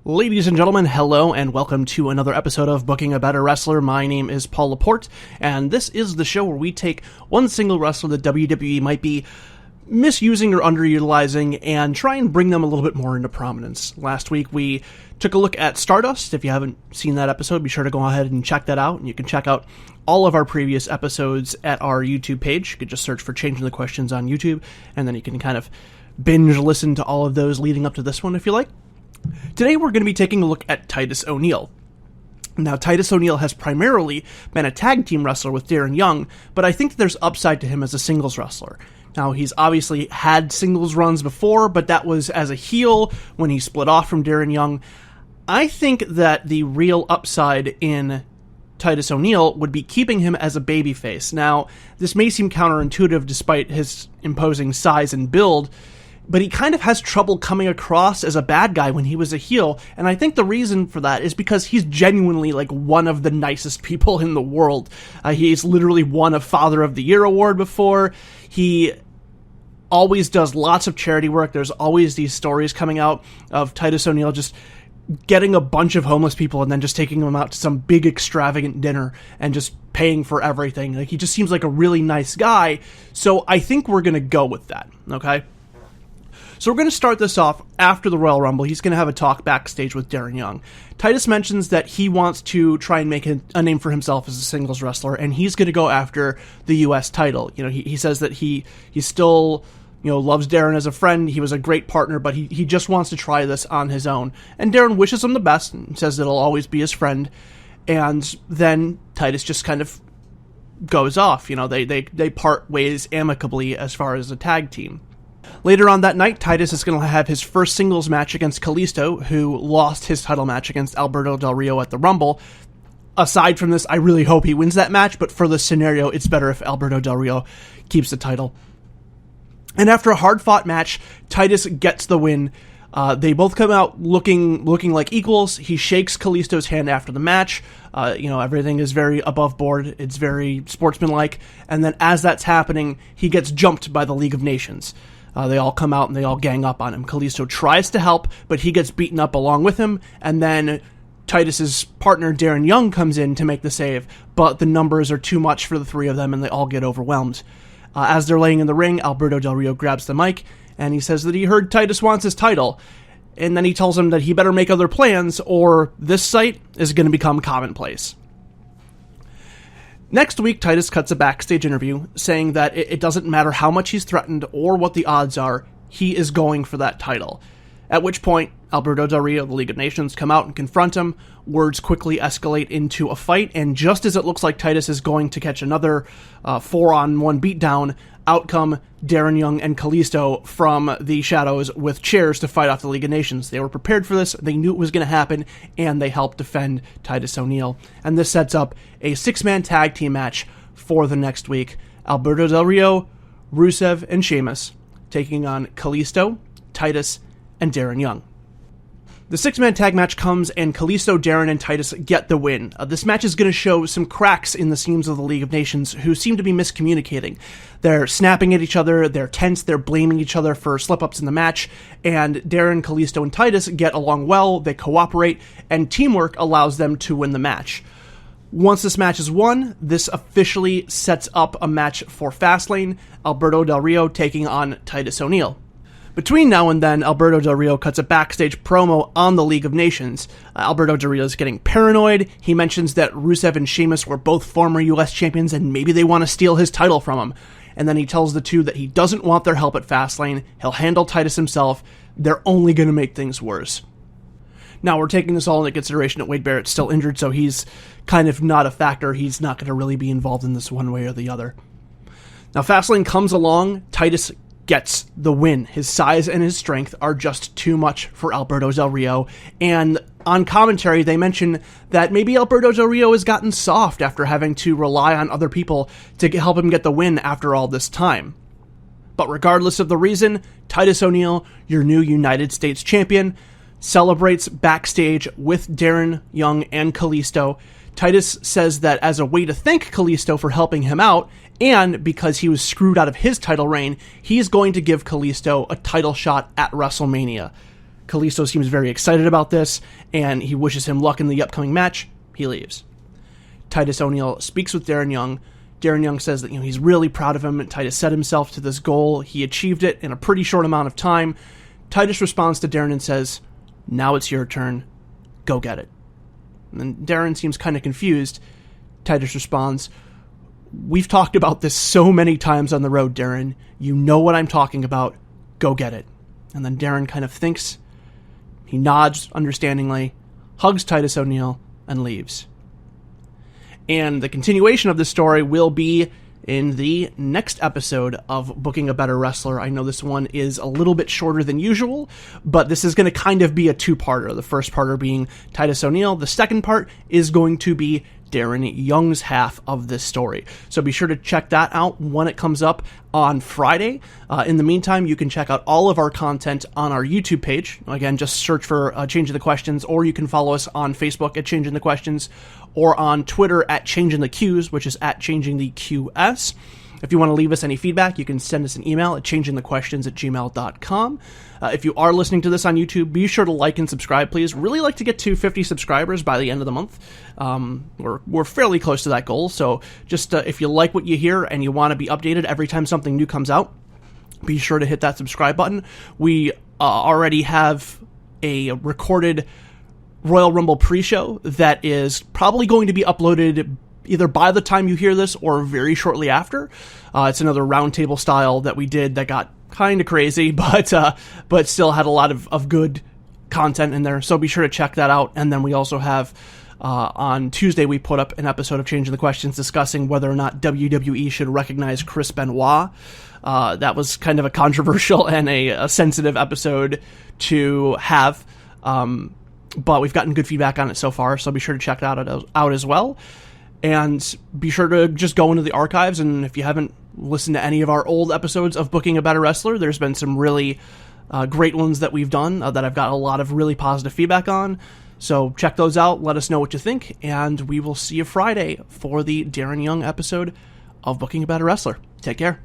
Ladies and gentlemen, hello and welcome to another episode of Booking a Better Wrestler. My name is Paul Laporte, and this is the show where we take one single wrestler that WWE might be misusing or underutilizing and try and bring them a little bit more into prominence. Last week we took a look at Stardust. If you haven't seen that episode, be sure to go ahead and check that out, and you can check out all of our previous episodes at our YouTube page. You can just search for Changing the Questions on YouTube, and then you can kind of binge listen to all of those leading up to this one if you like. Today we're going to be taking a look at Titus O'Neil. Now, Titus O'Neil has primarily been a tag team wrestler with Darren Young, but I think that there's upside to him as a singles wrestler. Now, he's obviously had singles runs before, but that was as a heel when he split off from Darren Young. I think that the real upside in Titus O'Neil would be keeping him as a babyface. Now, this may seem counterintuitive despite his imposing size and build, but he kind of has trouble coming across as a bad guy when he was a heel, and I think the reason for that is because he's genuinely like one of the nicest people in the world. He's literally won a Father of the Year award before. He always does lots of charity work. There's always these stories coming out of Titus O'Neil just getting a bunch of homeless people and then just taking them out to some big extravagant dinner and just paying for everything. Like, he just seems like a really nice guy, so I think we're going to go with that, okay? So we're going to start this off after the Royal Rumble. He's going to have a talk backstage with Darren Young. Titus mentions that he wants to try and make a name for himself as a singles wrestler, and he's going to go after the U.S. title. You know, he says that he still, loves Darren as a friend. He was a great partner, but he just wants to try this on his own. And Darren wishes him the best and says that he'll always be his friend. And then Titus just kind of goes off. They part ways amicably as far as a tag team. Later on that night, Titus is going to have his first singles match against Kalisto, who lost his title match against Alberto Del Rio at the Rumble. Aside from this, I really hope he wins that match, but for this scenario, it's better if Alberto Del Rio keeps the title. And after a hard-fought match, Titus gets the win. They both come out looking like equals. He shakes Kalisto's hand after the match. Everything is very above board. It's very sportsmanlike. And then as that's happening, he gets jumped by the League of Nations. They all come out and they all gang up on him. Kalisto tries to help, but he gets beaten up along with him. And then Titus's partner, Darren Young, comes in to make the save, but the numbers are too much for the three of them and they all get overwhelmed. As they're laying in the ring, Alberto Del Rio grabs the mic and he says that he heard Titus wants his title. And then he tells him that he better make other plans or this sight is going to become commonplace. Next week, Titus cuts a backstage interview saying that it doesn't matter how much he's threatened or what the odds are, he is going for that title. At which point, Alberto Del Rio, the League of Nations, come out and confront him. Words quickly escalate into a fight, and just as it looks like Titus is going to catch another 4-on-1 beatdown, out come Darren Young and Kalisto from the shadows with chairs to fight off the League of Nations. They were prepared for this, they knew it was going to happen, and they helped defend Titus O'Neil. And this sets up a 6-man tag team match for the next week. Alberto Del Rio, Rusev, and Sheamus taking on Kalisto, Titus, and Darren Young. The 6-man tag match comes, and Kalisto, Darren, and Titus get the win. This match is going to show some cracks in the seams of the League of Nations, who seem to be miscommunicating. They're snapping at each other, they're tense, they're blaming each other for slip-ups in the match, and Darren, Kalisto, and Titus get along well, they cooperate, and teamwork allows them to win the match. Once this match is won, this officially sets up a match for Fastlane, Alberto Del Rio taking on Titus O'Neil. Between now and then, Alberto Del Rio cuts a backstage promo on the League of Nations. Alberto Del Rio is getting paranoid. He mentions that Rusev and Sheamus were both former US champions and maybe they want to steal his title from him. And then he tells the two that he doesn't want their help at Fastlane. He'll handle Titus himself. They're only going to make things worse. Now, we're taking this all into consideration that Wade Barrett's still injured, so he's kind of not a factor. He's not going to really be involved in this one way or the other. Now, Fastlane comes along. Titus gets the win. His size and his strength are just too much for Alberto Del Rio, and on commentary they mention that maybe Alberto Del Rio has gotten soft after having to rely on other people to help him get the win after all this time. But regardless of the reason, Titus O'Neil, your new United States champion, celebrates backstage with Darren Young and Kalisto. Titus says that as a way to thank Kalisto for helping him out, and because he was screwed out of his title reign, he's going to give Kalisto a title shot at WrestleMania. Kalisto seems very excited about this, and he wishes him luck in the upcoming match. He leaves. Titus O'Neil speaks with Darren Young. Darren Young says that he's really proud of him, and Titus set himself to this goal. He achieved it in a pretty short amount of time. Titus responds to Darren and says, "Now it's your turn. Go get it." And then Darren seems kind of confused. Titus responds, "We've talked about this so many times on the road, Darren. You know what I'm talking about. Go get it." And then Darren kind of thinks. He nods understandingly, hugs Titus O'Neil, and leaves. And the continuation of this story will be in the next episode of Booking a Better Wrestler. I know this one is a little bit shorter than usual, but this is going to kind of be a two-parter. The first parter being Titus O'Neil. The second part is going to be Darren Young's half of this story. So be sure to check that out when it comes up on Friday. In the meantime, you can check out all of our content on our YouTube page. Again, just search for Changing the Questions, or you can follow us on Facebook at Changing the Questions, or on Twitter at Changing the Qs, which is at Changing the QS. If you want to leave us any feedback, you can send us an email at changingthequestions@gmail.com. If you are listening to this on YouTube, be sure to like and subscribe, please. Really like to get to 50 subscribers by the end of the month. We're fairly close to that goal, so just if you like what you hear and you want to be updated every time something new comes out, be sure to hit that subscribe button. We already have a recorded Royal Rumble pre-show that is probably going to be uploaded either by the time you hear this or very shortly after. It's another roundtable style that we did that got kind of crazy, but still had a lot of good content in there. So be sure to check that out. And then we also have on Tuesday we put up an episode of Changing the Questions discussing whether or not WWE should recognize Chris Benoit. That was kind of a controversial and a sensitive episode to have. But we've gotten good feedback on it so far, so be sure to check that out as well. And be sure to just go into the archives, and if you haven't listened to any of our old episodes of Booking a Better Wrestler, there's been some really great ones that we've done that I've got a lot of really positive feedback on. So check those out, let us know what you think, and we will see you Friday for the Darren Young episode of Booking a Better Wrestler. Take care.